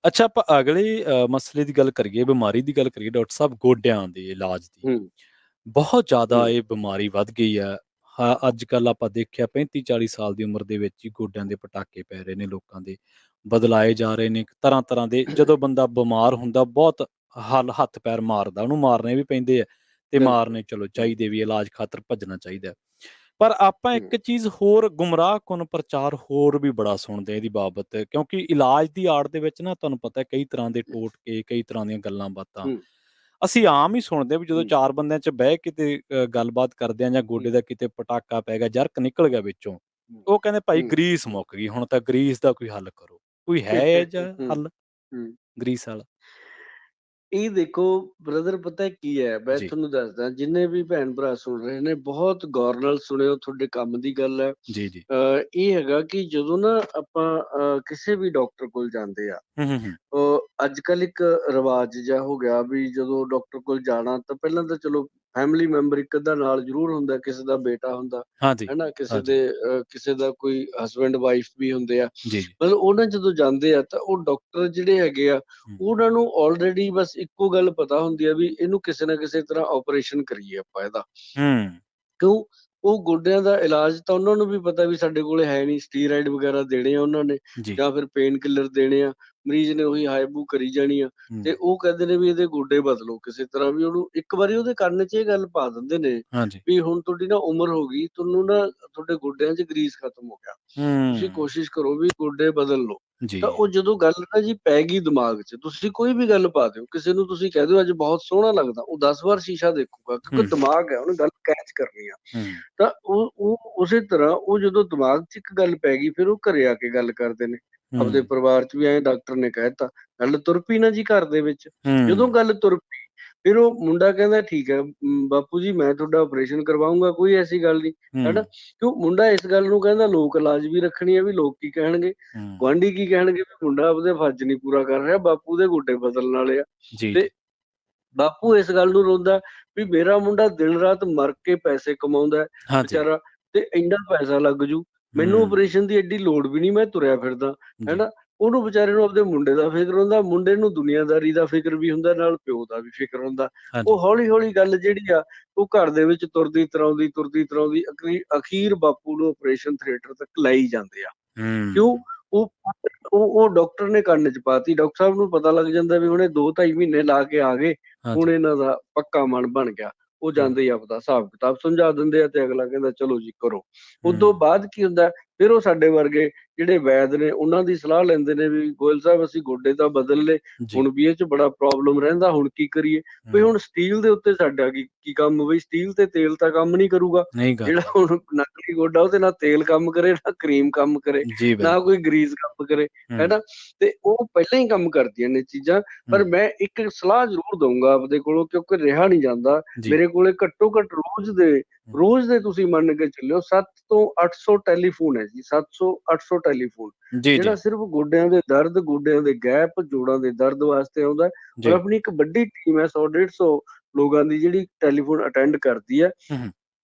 ਅੱਛਾ, ਆਪਾਂ ਅਗਲੇ ਮਸਲੇ ਦੀ ਗੱਲ ਕਰੀਏ, ਬਿਮਾਰੀ ਦੀ ਗੱਲ ਕਰੀਏ ਡਾਕਟਰ ਸਾਹਿਬ, ਗੋਡਿਆਂ ਦੇ ਇਲਾਜ ਦੀ। ਹੂੰ, ਬਹੁਤ ਜ਼ਿਆਦਾ ਹੂੰ, ਇਹ ਬਿਮਾਰੀ ਵੱਧ ਗਈ ਆ। ਹਾਂ, ਅੱਜ-ਕੱਲ੍ਹ ਆਪਾਂ ਦੇਖਿਆ 35-40 ਸਾਲ ਦੀ ਉਮਰ ਦੇ ਵਿੱਚ ਹੀ ਗੋਡਿਆਂ ਦੇ ਪਟਾਕੇ ਪੈ ਰਹੇ ਨੇ ਲੋਕਾਂ ਦੇ, ਬਦਲਾਏ ਜਾ ਰਹੇ ਨੇ ਤਰ੍ਹਾਂ-ਤਰ੍ਹਾਂ ਦੇ। ਜਦੋਂ ਬੰਦਾ ਬਿਮਾਰ ਹੁੰਦਾ ਬਹੁਤ ਹੱਥ ਪੈਰ ਮਾਰਦਾ, ਉਹਨੂੰ ਮਾਰਨੇ ਵੀ ਪੈਂਦੇ ਆ ਤੇ ਬਿਲਕੁਲ। ਮਾਰਨੇ ਚਲੋ ਹੂੰ, ਚਾਹੀਦੇ ਵੀ, ਇਲਾਜ ਖਾਤਰ ਭੱਜਣਾ ਚਾਹੀਦਾ। ਪਰ ਆਪਾਂ ਹੂੰ, ਇੱਕ ਚੀਜ਼ ਹੋਰ, ਗੁੰਮਰਾਹਕੁਨ ਪ੍ਰਚਾਰ ਹੋਰ ਵੀ ਬੜਾ ਸੁਣਦੇ ਆ ਇਹਦੀ ਬਾਬਤ, ਕਿਉਂਕਿ ਇਲਾਜ ਦੀ ਆੜ ਦੇ ਵਿੱਚ ਨਾ ਤੁਹਾਨੂੰ ਪਤਾ ਕਈ ਤਰ੍ਹਾਂ ਦੇ ਟੋਟਕੇ, ਕਈ ਤਰ੍ਹਾਂ ਦੀਆਂ ਗੱਲਾਂ ਬਾਤਾਂ ਹੂੰ, ਅਸੀਂ ਆਮ ਹੀ ਸੁਣਦੇ ਆ ਵੀ ਜਦੋਂ ਹੂੰ, 4 ਬੰਦਿਆਂ 'ਚ ਬਹਿ ਕੇ ਤੇ ਗੱਲਬਾਤ ਕਰਦੇ ਆ ਜਾਂ ਹੂੰ, ਗੋਡੇ ਦਾ ਕਿਤੇ ਪਟਾਕਾ ਪੈ ਗਿਆ, ਜਰਕ ਨਿਕਲ ਗਿਆ ਵਿੱਚੋਂ, ਹੂੰ, ਉਹ ਕਹਿੰਦੇ ਭਾਈ ਹੂੰ, ਗਰੀਸ ਮੁੱਕ ਗਈ, ਹੁਣ ਤਾਂ ਗਰੀਸ ਦਾ ਕੋਈ ਹੱਲ ਕਰੋ। ਕੋਈ ਹੈ ਇਹ ਜਿਹਾ ਹੂੰ, ਹੱਲ ਹੂੰ। ਗਰੀਸ ਆਲਾ? ਇਹ ਦੇਖੋ ਬ੍ਰਦਰ, ਪਤਾ ਕੀ ਹੈ, ਮੈਂ ਜੀ, ਤੁਹਾਨੂੰ ਦੱਸਦਾ, ਜਿੰਨੇ ਵੀ ਭੈਣ ਭਰਾ ਸੁਣ ਰਹੇ ਨੇ ਬਹੁਤ ਗੌਰ ਨਾਲ ਸੁਣਿਓ, ਤੁਹਾਡੇ ਕੰਮ ਦੀ ਗੱਲ ਹੈ। ਜੀ, ਜੀ। ਇਹ ਹੈਗਾ ਕਿ ਜਦੋਂ ਨਾ ਆਪਾਂ ਕਿਸੇ ਵੀ ਡਾਕਟਰ ਕੋਲ ਜਾਂਦੇ ਆ, ਹੂੰ, ਹੂੰ, ਹੂੰ। ਅੱਜ ਕੱਲ ਇੱਕ ਰਿਵਾਜ ਜਿਹਾ ਹੋ ਗਿਆ ਵੀ ਜਦੋਂ ਡਾਕਟਰ ਕੋਲ ਜਾਣਾ ਤਾਂ ਪਹਿਲਾਂ ਤਾਂ ਚਲੋ ਫੈਮਿਲੀ ਮੈਂਬਰ ਇੱਕ ਅੱਧਾ ਨਾਲ ਜ਼ਰੂਰ ਹੁੰਦਾ, ਕਿਸੇ ਦਾ ਬੇਟਾ ਹੁੰਦਾ, ਹਾਂਜੀ, ਹੈ ਨਾ, ਕਿਸੇ ਹਾਂਜੀ। ਦੇ ਕਿਸੇ ਦਾ ਕੋਈ ਹਸਬੈਂਡ ਵਾਈਫ ਵੀ ਹੁੰਦੇ ਆ। ਜੀ, ਜੀ। ਮਤਲਬ ਉਹ ਨਾ ਜਦੋਂ ਜਾਂਦੇ ਆ ਤਾਂ ਉਹ ਡਾਕਟਰ ਜਿਹੜੇ ਹੈਗੇ ਆ, ਹੂੰ, ਉਹਨਾਂ ਨੂੰ ਆਲਰੇਡੀ ਬਸ ਇੱਕੋ ਗੱਲ ਪਤਾ ਹੁੰਦੀ ਆ ਵੀ ਇਹਨੂੰ ਕਿਸੇ ਨਾ ਕਿਸੇ ਤਰ੍ਹਾਂ ਆਪਰੇਸ਼ਨ ਕਰੀਏ ਆਪਾਂ ਇਹਦਾ। ਹੂੰ, ਕਿਉਂ? ਉਹ ਗੋਡਿਆਂ ਦਾ ਇਲਾਜ ਤਾਂ ਉਹਨਾਂ ਨੂੰ ਵੀ ਪਤਾ ਵੀ ਸਾਡੇ ਕੋਲੇ ਹੈ ਨਹੀਂ, ਸਟੀਰਾਇਡ ਵਗੈਰਾ ਦੇਣੇ ਆ ਉਹਨਾਂ ਨੇ ਜੀ। ਜਾਂ ਫਿਰ ਪੇਨ ਕਿਲਰ ਦੇਣੇ ਆ, ਮਰੀਜ਼ ਨੇ ਉਹੀ ਹਾਏ-ਬੂ ਕਰੀ ਜਾਣੀ ਆ ਹੂੰ, ਤੇ ਉਹ ਕਹਿੰਦੇ ਨੇ ਵੀ ਇਹਦੇ ਗੋਡੇ ਬਦਲੋ ਕਿਸੇ ਤਰ੍ਹਾਂ ਵੀ। ਉਹਨੂੰ ਇੱਕ ਵਾਰੀ ਉਹਦੇ ਕੰਨ 'ਚ ਇਹ ਗੱਲ ਪਾ ਦਿੰਦੇ ਨੇ ਹਾਂਜੀ। ਵੀ ਹੁਣ ਤੁਹਾਡੀ ਨਾ ਉਮਰ ਹੋ ਗਈ, ਤੁਹਾਨੂੰ ਨਾ ਤੁਹਾਡੇ ਗੋਡਿਆਂ 'ਚ ਗਰੀਸ ਖਤਮ ਹੋ ਗਿਆ, ਤੁਸੀਂ ਹੂੰ, ਕੋਸ਼ਿਸ਼ ਕਰੋ ਵੀ ਗੋਡੇ ਬਦਲ ਲਓ। ਜੀ। ਤਾਂ ਉਹ ਜਦੋਂ ਗੱਲ ਨਾ ਜੀ ਪੈ ਗਈ ਦਿਮਾਗ 'ਚ, ਤੁਸੀਂ ਕੋਈ ਵੀ ਗੱਲ ਪਾ ਦਿਓ, ਕਿਸੇ ਨੂੰ ਤੁਸੀਂ ਕਹਿ ਦਿਓ ਅੱਜ ਬਹੁਤ ਸੋਹਣਾ ਲੱਗਦਾ, ਉਹ 10 ਵਾਰ ਸ਼ੀਸ਼ਾ ਦੇਖੂਗਾ ਹੂੰ, ਕਿਉਂਕਿ ਦਿਮਾਗ ਹੈ, ਉਹਨੇ ਗੱਲ ਕੈਚ ਕਰਨੀ ਆ। ਹੂੰ, ਤਾਂ ਉਹ ਉਸੇ ਤਰ੍ਹਾਂ ਉਹ ਜਦੋਂ ਦਿਮਾਗ 'ਚ ਇੱਕ ਗੱਲ ਪੈ ਗਈ, ਫਿਰ ਉਹ ਘਰੇ ਆ ਕੇ ਗੱਲ ਕਰਦੇ ਨੇ। ਆਪਦੇ ਹੂੰ, ਪਰਿਵਾਰ 'ਚ ਵੀ ਐਂ ਡਾਕਟਰ ਨੇ ਕਹਿ ਦਿੱਤਾ, ਗੱਲ ਤੁਰ ਪਈ ਨਾ ਜੀ ਘਰ ਦੇ ਵਿੱਚ। ਜਦੋਂ ਹੂੰ, ਗੱਲ ਤੁਰ ਪਈ, ਫਿਰ ਉਹ ਮੁੰਡਾ ਕਹਿੰਦਾ ਠੀਕ ਹੈ ਬਾਪੂ ਜੀ, ਮੈਂ ਤੁਹਾਡਾ ਆਪਰੇਸ਼ਨ ਕਰਵਾਊਂਗਾ, ਕੋਈ ਐਸੀ ਗੱਲ ਨਹੀਂ, ਹੈ ਨਾ। ਹੂੰ, ਕਿਉਂ ਮੁੰਡਾ ਇਸ ਗੱਲ ਨੂੰ ਕਹਿੰਦਾ ਲੋਕ ਇਲਾਜ ਵੀ ਰੱਖਣੀ ਹੈ ਵੀ ਲੋਕ ਕੀ ਕਹਿਣਗੇ, ਹੂੰ। ਗੁਆਂਢੀ ਕੀ ਕਹਿਣਗੇ ਵੀ ਮੁੰਡਾ ਆਪਦੇ ਫਰਜ਼ ਨਹੀਂ ਪੂਰਾ ਕਰ ਰਿਹਾ, ਬਾਪੂ ਦੇ ਗੋਡੇ ਬਦਲਣ ਵਾਲੇ ਆ। ਜੀ, ਤੇ ਜੀ। ਬਾਪੂ ਇਸ ਗੱਲ ਨੂੰ ਰੋਂਦਾ ਵੀ ਮੇਰਾ ਮੁੰਡਾ ਦਿਨ ਰਾਤ ਮਰ ਕੇ ਪੈਸੇ ਕਮਾਉਂਦਾ ਹੈ ਹਾਂਜੀ। ਵਿਚਾਰਾ, ਤੇ ਇੰਨਾ ਪੈਸਾ ਲੱਗ ਜੂ, ਮੈਨੂੰ ਹੂੰ, ਆਪਰੇਸ਼ਨ ਦੀ ਐਡੀ ਲੋੜ ਵੀ ਨਹੀਂ, ਮੈਂ ਤੁਰਿਆ ਫਿਰਦਾ, ਜੀ। ਹੈਨਾ। ਉਹਨੂੰ ਵਿਚਾਰੇ ਨੂੰ ਆਪਦੇ ਮੁੰਡੇ ਦਾ ਫਿਕਰ ਹੁੰਦਾ, ਮੁੰਡੇ ਨੂੰ ਦੁਨੀਆਦਾਰੀ ਦਾ ਫਿਕਰ ਵੀ ਹੁੰਦਾ, ਨਾਲ ਪਿਓ ਦਾ ਵੀ ਫਿਕਰ ਹੁੰਦਾ। ਹਾਂਜੀ। ਉਹ ਹੌਲੀ ਹੌਲੀ ਗੱਲ ਜਿਹੜੀ ਆ ਉਹ ਘਰ ਦੇ ਵਿੱਚ ਤੁਰਦੀ ਤੁਰਾਉਂਦੀ ਅਖੀਰ ਬਾਪੂ ਨੂੰ ਆਪਰੇਸ਼ਨ ਥੀਏਟਰ ਤੱਕ ਲਾਈ ਜਾਂਦੇ ਆ। ਕਿਉਂ? ਹੂੰ, ਉਹ ਉਹ ਡਾਕਟਰ ਨੇ ਕੰਨ 'ਚ ਪਾਤੀ, ਡਾਕਟਰ ਸਾਹਿਬ ਨੂੰ ਪਤਾ ਲੱਗ ਜਾਂਦਾ ਵੀ ਹੁਣ ਇਹ 2-2.5 ਮਹੀਨੇ ਲਾ ਕੇ ਆ ਗਏ, ਹੁਣ ਹਾਂਜੀ। ਇਹਨਾਂ ਦਾ ਪੱਕਾ ਮਨ ਬਣ ਗਿਆ। ਉਹ ਹੂੰ, ਜਾਂਦੇ ਹੀ ਆਪਦਾ ਹਿਸਾਬ ਕਿਤਾਬ ਸਮਝਾ ਦਿੰਦੇ ਆ ਤੇ ਅਗਲਾ ਕਹਿੰਦਾ ਚਲੋ ਜੀ ਕਰੋ। ਉਦੋਂ ਹੂੰ, ਬਾਅਦ ਕੀ ਹੁੰਦਾ, ਫਿਰ ਉਹ ਸਾਡੇ ਵਰਗੇ ਜਿਹੜੇ ਵੈਦ ਨੇ ਉਹਨਾਂ ਦੀ ਸਲਾਹ ਲੈਂਦੇ ਨੇ ਵੀ ਗੋਇਲ ਸਾਹਿਬ ਅਸੀਂ ਗੋਡੇ ਤਾਂ ਬਦਲ ਲਏ, ਜੀ। ਹੁਣ ਵੀ ਇਹ 'ਚ ਬੜਾ ਪ੍ਰੋਬਲਮ ਰਹਿੰਦਾ, ਹੁਣ ਕੀ ਕਰੀਏ? ਵੀ ਹੂੰ, ਹੁਣ ਸਟੀਲ ਦੇ ਉੱਤੇ ਸਾਡਾ ਕੀ ਕੀ ਕੰਮ ਬਈ, ਸਟੀਲ ਤੇ ਤੇਲ ਤਾਂ ਕੰਮ ਨਹੀਂ ਕਰੂਗਾ। ਨਹੀਂ ਜਿਹੜਾ ਕਰਦਾ। ਹੁਣ ਨਕਲੀ ਗੋਡਾ ਉਹਦੇ ਨਾਲ ਤੇਲ ਕੰਮ ਕਰੇ, ਨਾ ਕਰੀਮ ਕੰਮ ਕਰੇ, ਜੀ, ਨਾ ਬਿਲਕੁਲ। ਕੋਈ ਗਰੀਸ ਕੰਮ ਕਰੇ, ਹੂੰ, ਹੈਨਾ। ਤੇ ਉਹ ਪਹਿਲਾਂ ਹੀ ਕੰਮ ਕਰਦੀਆਂ ਨੇ ਚੀਜ਼ਾਂ। ਪਰ ਹੂੰ, ਮੈਂ ਇੱਕ ਸਲਾਹ ਜ਼ਰੂਰ ਦਊਂਗਾ ਆਪਦੇ ਕੋਲੋਂ, ਕਿਉਂਕਿ ਰਿਹਾ ਨਹੀਂ ਜਾਂਦਾ। ਜੀ। ਮੇਰੇ ਕੋਲੇ ਘੱਟੋ ਘੱਟ ਹੂੰ, ਰੋਜ਼ ਦੇ ਤੁਸੀਂ ਮੰਨ ਕੇ ਚੱਲਿਓ 7 ਤੋਂ 800 ਟੈਲੀਫੋਨ ਹੈ ਜੀ, 700-800 ਟੈਲੀਫੋਨ, ਜੀ, ਜਿਹੜਾ ਜੀ, ਸਿਰਫ ਗੋਡਿਆਂ ਦੇ ਦਰਦ, ਗੋਡਿਆਂ ਦੇ ਗੈਪ, ਜੋੜਾਂ ਦੇ ਦਰਦ ਵਾਸਤੇ ਆਉਂਦਾ। ਔਰ ਜੀ। ਆਪਣੀ ਇੱਕ ਵੱਡੀ ਟੀਮ ਹੈ 100-150 ਲੋਕਾਂ ਦੀ ਜਿਹੜੀ ਟੈਲੀਫੋਨ ਅਟੈਂਡ ਕਰਦੀ ਹੈ। ਹੂੰ, ਹੂੰ,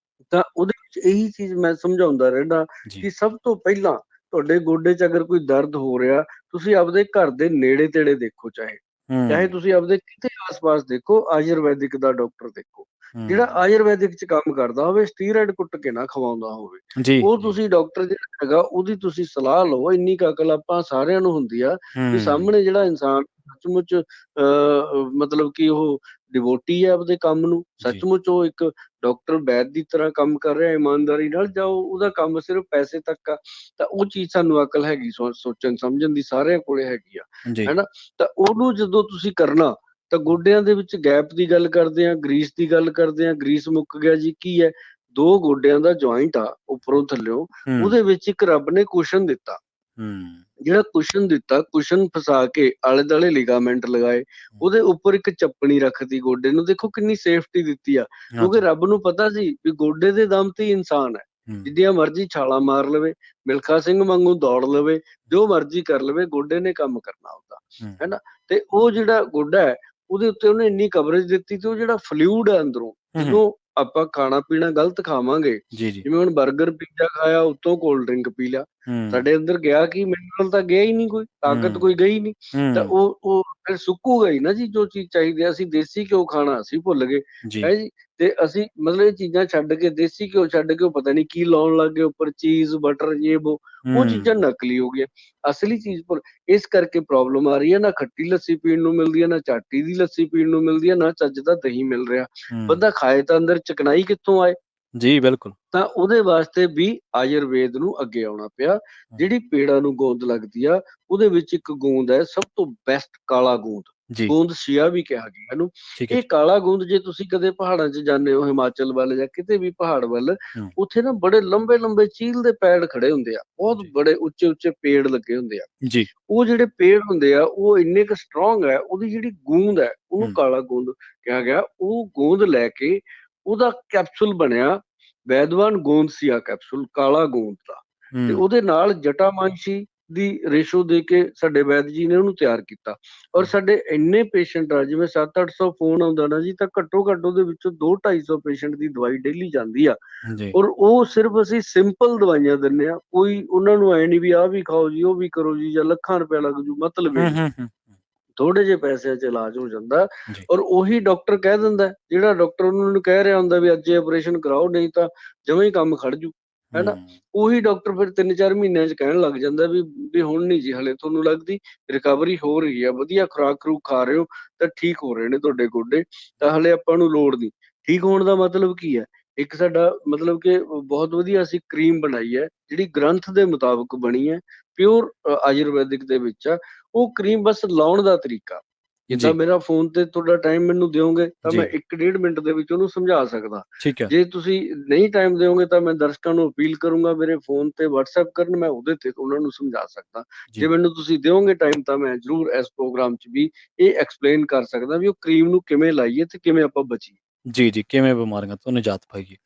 ਤਾਂ ਉਹਦੇ ਵਿੱਚ ਇਹੀ ਚੀਜ਼ ਮੈਂ ਸਮਝਾਉਂਦਾ ਰਹਿੰਦਾ ਜੀ। ਕਿ ਸਭ ਤੋਂ ਪਹਿਲਾਂ ਤੁਹਾਡੇ ਗੋਡੇ 'ਚ ਅਗਰ ਕੋਈ ਦਰਦ ਹੋ ਰਿਹਾ, ਤੁਸੀਂ ਆਪਦੇ ਘਰ ਦੇ ਨੇੜੇ-ਤੇੜੇ ਦੇਖੋ, ਚਾਹੇ ਚਾਹੇ ਹੂੰ, ਤੁਸੀਂ ਆਪਦੇ ਕਿਤੇ ਆਸ-ਪਾਸ ਦੇਖੋ, ਆਯੁਰਵੈਦਿਕ ਦਾ ਡਾਕਟਰ ਦੇਖੋ। ਜਿਹੜਾ ਹੂੰ, ਆਯੁਰਵੈਦਿਕ 'ਚ ਕੰਮ ਕਰਦਾ ਹੋਵੇ, ਸਟੀਰੋਇਡ ਕੁੱਟ ਕੇ ਨਾ ਖਵਾਉਂਦਾ ਹੋਵੇ। ਜੀ, ਉਹ ਜੀ। ਤੁਸੀਂ ਡਾਕਟਰ ਜਿਹੜਾ ਹੈਗਾ ਉਹਦੀ ਤੁਸੀਂ ਸਲਾਹ ਲਓ, ਇੰਨੀ ਕੁ ਅਕਲ ਆਪਾਂ ਸਾਰਿਆਂ ਨੂੰ ਹੁੰਦੀ ਆ ਵੀ ਹੂੰ, ਸਾਹਮਣੇ ਜਿਹੜਾ ਇਨਸਾਨ ਸੱਚਮੁੱਚ ਮਤਲਬ ਕਿ ਉਹ ਡਿਵੋਟੀ ਹੈ ਆਪਦੇ ਕੰਮ ਨੂੰ, ਜੀ। ਸੱਚਮੁੱਚ ਉਹ ਇੱਕ ਡਾਕਟਰ ਵੈਦ ਦੀ ਤਰ੍ਹਾਂ ਕੰਮ ਕਰ ਰਿਹਾ ਇਮਾਨਦਾਰੀ ਨਾਲ, ਜਾਂ ਉਹਦਾ ਕੰਮ ਸਿਰਫ ਪੈਸੇ ਤੱਕ ਆ, ਤਾਂ ਉਹ ਚੀਜ਼ ਸਾਨੂੰ ਅਕਲ ਹੈਗੀ ਸੋਚਣ ਸਮਝਣ ਦੀ, ਸਾਰਿਆਂ ਕੋਲੇ ਹੈਗੀ ਆ, ਜੀ। ਹੈਨਾ। ਤਾਂ ਉਹਨੂੰ ਜਦੋਂ ਤੁਸੀਂ ਕਰਨਾ, ਤਾਂ ਗੋਡਿਆਂ ਦੇ ਵਿੱਚ ਗੈਪ ਦੀ ਗੱਲ ਕਰਦੇ ਆ, ਗਰੀਸ ਦੀ ਗੱਲ ਕਰਦੇ ਆ, ਗਰੀਸ ਮੁੱਕ ਗਿਆ ਜੀ, ਕੀ ਹੈ? 2 ਗੋਡਿਆਂ ਦਾ ਜੁਆਇੰਟ ਆ ਉੱਪਰੋਂ ਥੱਲਿਓਂ, ਹੂੰ, ਉਹਦੇ ਵਿੱਚ ਇੱਕ ਰੱਬ ਨੇ ਕੁਸ਼ਨ ਦਿੱਤਾ। ਹੂੰ, ਜਿਹੜਾ ਕੁਸ਼ਨ ਦਿੱਤਾ, ਕੁਸ਼ਨ ਫਸਾ ਕੇ ਆਲੇ-ਦੁਆਲੇ ਲਿਗਾਮੈਂਟ ਲਗਾਏ, ਉਹਦੇ ਉੱਪਰ ਇੱਕ ਚੱਪਣੀ ਰੱਖਤੀ ਗੋਡੇ ਨੂੰ, ਦੇਖੋ ਕਿੰਨੀ ਸੇਫਟੀ ਦਿੱਤੀ ਆ। ਕਿਉਂਕਿ ਹਾਂਜੀ। ਰੱਬ ਨੂੰ ਪਤਾ ਸੀ ਵੀ ਗੋਡੇ ਦੇ ਦਮ ਤੇ ਹੀ ਇਨਸਾਨ ਹੈ। ਹੂੰ, ਜਿੱਡੀਆਂ ਮਰਜ਼ੀ ਛਾਲਾਂ ਮਾਰ ਲਵੇ, ਮਿਲਖਾ ਸਿੰਘ ਵਾਂਗੂ ਦੌੜ ਲਵੇ, ਜੋ ਮਰਜ਼ੀ ਕਰ ਲਵੇ, ਗੋਡੇ ਨੇ ਕੰਮ ਕਰਨਾ ਉਹਦਾ, ਹੂੰ, ਹੈਨਾ। ਤੇ ਉਹ ਜਿਹੜਾ ਗੋਡਾ ਹੈ, ਉਹਦੇ ਉੱਤੇ ਉਹਨੇ ਇੰਨੀ ਕਵਰੇਜ ਦਿੱਤੀ ਤੇ ਉਹ ਜਿਹੜਾ ਫਲੂਇਡ ਹੈ ਅੰਦਰੋਂ, ਹੂੰ, ਹੂੰ, ਜਦੋਂ ਆਪਾਂ ਖਾਣਾ ਪੀਣਾ ਗਲਤ ਖਾਵਾਂਗੇ, ਜੀ, ਜੀ। ਜਿਵੇਂ ਹੁਣ ਬਰਗਰ, ਪੀਜ਼ਾ ਖਾਇਆ, ਉੱਤੋਂ ਕੋਲਡ ਡਰਿੰਕ ਪੀ ਲਿਆ, ਹੂੰ, ਸਾਡੇ ਅੰਦਰ ਗਿਆ ਕੀ, ਮਿਨਰਲ ਤਾਂ ਗਿਆ ਹੀ ਨਹੀਂ, ਕੋਈ ਤਾਕਤ ਹੂੰ, ਕੋਈ ਗਈ ਨਹੀਂ। ਤਾਂ ਹੂੰ, ਉਹ ਫਿਰ ਸੁੱਕੂਗਾ ਹੀ ਨਾ ਜੀ, ਜੋ ਚੀਜ਼ ਚਾਹੀਦੀ ਹੈ। ਅਸੀਂ ਦੇਸੀ ਘਿਓ ਖਾਣਾ ਅਸੀਂ ਭੁੱਲ ਗਏ, ਜੀ, ਹੈ ਜੀ। ਤੇ ਅਸੀਂ ਮਤਲਬ ਇਹ ਚੀਜ਼ਾਂ ਛੱਡ ਕੇ, ਦੇਸੀ ਘਿਓ ਛੱਡ ਕੇ, ਉਹ ਪਤਾ ਨਹੀਂ ਕੀ ਲਾਉਣ ਲੱਗ ਗਏ ਉੱਪਰ, ਚੀਜ਼ ਬਟਰ ਇਹ ਉਹ ਚੀਜ਼ਾਂ ਹੂੰ, ਨਕਲੀ ਹੋ ਗਈਆਂ। ਅਸਲੀ ਚੀਜ਼ ਭੁੱਲ, ਇਸ ਕਰਕੇ ਪ੍ਰੋਬਲਮ ਆ ਰਹੀ ਹੈ। ਨਾ ਖੱਟੀ ਲੱਸੀ ਪੀਣ ਨੂੰ ਮਿਲਦੀ ਹੈ, ਨਾ ਚਾਟੀ ਦੀ ਲੱਸੀ ਪੀਣ ਨੂੰ ਮਿਲਦੀ ਹੈ, ਨਾ ਚੱਜ ਦਾ ਦਹੀਂ ਮਿਲ ਰਿਹਾ। ਹੂੰ, ਬੰਦਾ ਖਾਏ ਤਾਂ ਅੰਦਰ ਚਿਕਨਾਈ ਕਿੱਥੋਂ ਆਏ? ਜੀ ਬਿਲਕੁਲ। ਤਾਂ ਉਹਦੇ ਵਾਸਤੇ ਵੀ ਆਯੁਰਵੇਦ ਨੂੰ ਅੱਗੇ ਆਉਣਾ ਪਿਆ। ਹੂੰ, ਜਿਹੜੀ ਪੇੜਾਂ ਨੂੰ ਗੋਂਦ ਲੱਗਦੀ ਆ, ਉਹਦੇ ਵਿੱਚ ਇੱਕ ਗੋਂਦ ਹੈ ਸਭ ਤੋਂ ਬੈਸਟ, ਕਾਲਾ ਗੋਂਦ। ਜੀ, ਗੋਂਦ ਸ਼ੀਆ ਵੀ ਕਿਹਾ ਗਿਆ ਇਹਨੂੰ। ਠੀਕ ਹੈ ਇਹ ਜੀ। ਕਾਲਾ ਗੋਂਦ, ਜੇ ਤੁਸੀਂ ਕਦੇ ਪਹਾੜਾਂ 'ਚ ਜਾਂਦੇ ਹੋ, ਹਿਮਾਚਲ ਵੱਲ ਜਾਂ ਕਿਤੇ ਵੀ ਪਹਾੜ ਵੱਲ, ਹੂੰ, ਉੱਥੇ ਨਾ ਬੜੇ ਲੰਬੇ ਲੰਬੇ ਚੀਲ ਦੇ ਪੈੜ ਖੜੇ ਹੁੰਦੇ ਆ, ਬਹੁਤ ਜੀ, ਬੜੇ ਉੱਚੇ ਉੱਚੇ ਪੇੜ ਲੱਗੇ ਹੁੰਦੇ ਆ। ਜੀ, ਉਹ ਜਿਹੜੇ ਪੇੜ ਹੁੰਦੇ ਆ, ਉਹ ਇੰਨੇ ਕੁ ਸਟਰੋਂਗ ਹੈ, ਉਹਦੀ ਜਿਹੜੀ ਗੂੰਦ ਹੈ ਉਹਨੂੰ ਹੂੰ, ਕਾਲਾ ਗੋਂਦ ਕਿਹਾ ਗਿਆ। ਉਹ ਗੋਂਦ ਲੈ ਕੇ ਉਹਦਾ ਕੈਪਸੂਲ ਬਣਿਆ, ਵੈਦਵਾਨ ਗੋਂਦਸੀਆ ਕੈਪਸੂਲ, ਕਾਲਾ ਗੋਂਦ ਦਾ। ਤੇ ਹੂੰ, ਉਹਦੇ ਨਾਲ ਜਟਾਮਾਂਸ਼ੀ ਦੀ ਰੇਸ਼ੋ ਦੇ ਕੇ ਸਾਡੇ ਵੈਦ ਜੀ ਨੇ ਉਹਨੂੰ ਤਿਆਰ ਕੀਤਾ। ਔਰ ਹੂੰ, ਸਾਡੇ ਇੰਨੇ ਪੇਸ਼ੈਂਟ ਆ, ਜਿਵੇਂ 700-800 ਫੋਨ ਆਉਂਦਾ ਨਾ ਜੀ, ਤਾਂ ਘੱਟੋ ਘੱਟ ਉਹਦੇ ਵਿੱਚੋਂ 200-250 ਪੇਸ਼ੈਂਟ ਦੀ ਦਵਾਈ ਡੇਲੀ ਜਾਂਦੀ ਆ। ਜੀ, ਔਰ ਉਹ ਸਿਰਫ ਅਸੀਂ ਸਿੰਪਲ ਦਵਾਈਆਂ ਦਿੰਦੇ ਆ, ਕੋਈ ਉਹਨਾਂ ਨੂੰ ਐ ਨਹੀਂ ਵੀ ਆਹ ਵੀ ਖਾਓ ਜੀ, ਉਹ ਵੀ ਕਰੋ ਜੀ, ਜਾਂ ਲੱਖਾਂ ਰੁਪਇਆ ਲੱਗ ਜੂ, ਮਤਲਬ ਇਹ ਹੂੰ, ਨਹੀਂ। ਹੂੰ, ਹੂੰ, ਥੋੜੇ ਜਿਹੇ ਪੈਸਿਆਂ 'ਚ ਇਲਾਜ ਹੋ ਜਾਂਦਾ। ਜੀ, ਔਰ ਉਹੀ ਡਾਕਟਰ ਕਹਿ ਦਿੰਦਾ, ਜਿਹੜਾ ਡਾਕਟਰ ਉਹਨਾਂ ਨੂੰ ਕਹਿ ਰਿਹਾ ਹੁੰਦਾ ਵੀ ਅੱਜ ਇਹ ਆਪਰੇਸ਼ਨ ਕਰਾਓ, ਨਹੀਂ ਤਾਂ ਜਮਾਂ ਹੀ ਕੰਮ ਖੜ ਜੂ, ਹੈਨਾ। ਹੂੰ, ਉਹੀ ਡਾਕਟਰ ਫਿਰ 3-4 ਮਹੀਨਿਆਂ 'ਚ ਕਹਿਣ ਲੱਗ ਜਾਂਦਾ ਵੀ ਹੁਣ ਨਹੀਂ ਜੀ, ਹਲੇ ਤੁਹਾਨੂੰ ਲੱਗਦੀ, ਰਿਕਵਰੀ ਹੋ ਰਹੀ ਹੈ, ਵਧੀਆ ਖੁਰਾਕ ਖਰੂਕ ਖਾ ਰਹੇ ਹੋ ਤਾਂ ਠੀਕ ਹੋ ਰਹੇ ਨੇ ਤੁਹਾਡੇ ਗੋਡੇ, ਤਾਂ ਹਲੇ ਆਪਾਂ ਨੂੰ ਲੋੜ ਨਹੀਂ। ਠੀਕ ਹੋਣ ਦਾ ਮਤਲਬ ਕੀ ਹੈ? ਇੱਕ ਸਾਡਾ ਮਤਲਬ ਕਿ ਬਹੁਤ ਵਧੀਆ ਅਸੀਂ ਕਰੀਮ ਬਣਾਈ ਹੈ, ਜਿਹੜੀ ਗ੍ਰੰਥ ਦੇ ਮੁਤਾਬਕ ਬਣੀ ਹੈ, ਪਿਓਰ ਆਯੁਰਵੈਦਿਕ ਦੇ ਵਿੱਚ ਆ। ਉਹ ਕਰੀਮ ਬਸ ਲਾਉਣ ਦਾ ਤਰੀਕਾ, ਜਿੱਦਾਂ ਜੀ, ਮੇਰਾ ਫੋਨ ਤੇ ਤੁਹਾਡਾ ਟਾਈਮ ਮੈਨੂੰ ਦਿਓਗੇ ਤਾਂ ਮੈਂ ਜੀ, 1-1.5 ਮਿੰਟ ਦੇ ਵਿੱਚ ਉਹਨੂੰ ਸਮਝਾ ਸਕਦਾ। ਠੀਕ ਹੈ, ਜੇ ਤੁਸੀਂ ਨਹੀਂ ਟਾਈਮ ਦਿਓਗੇ ਤਾਂ ਮੈਂ ਦਰਸ਼ਕਾਂ ਨੂੰ ਅਪੀਲ ਕਰੂੰਗਾ, ਮੇਰੇ ਫੋਨ ਤੇ WhatsApp ਕਰਨ, ਮੈਂ ਉਹਦੇ ਤੇ ਉਹਨਾਂ ਨੂੰ ਸਮਝਾ ਸਕਦਾ। ਜੇ ਜੀ, ਮੈਨੂੰ ਤੁਸੀਂ ਦਿਓਗੇ ਟਾਈਮ ਤਾਂ ਮੈਂ ਜ਼ਰੂਰ ਇਸ ਪ੍ਰੋਗਰਾਮ 'ਚ ਵੀ ਇਹ ਐਕਸਪਲੇਨ ਕਰ ਸਕਦਾ ਵੀ ਉਹ ਕਰੀਮ ਨੂੰ ਕਿਵੇਂ ਲਾਈਏ ਤੇ ਕਿਵੇਂ ਆਪਾਂ ਬਚੀਏ। ਜੀ, ਜੀ, ਕਿਵੇਂ ਬਿਮਾਰੀਆਂ ਤੋਂ ਨਿਜਾਤ ਪਾਈਏ।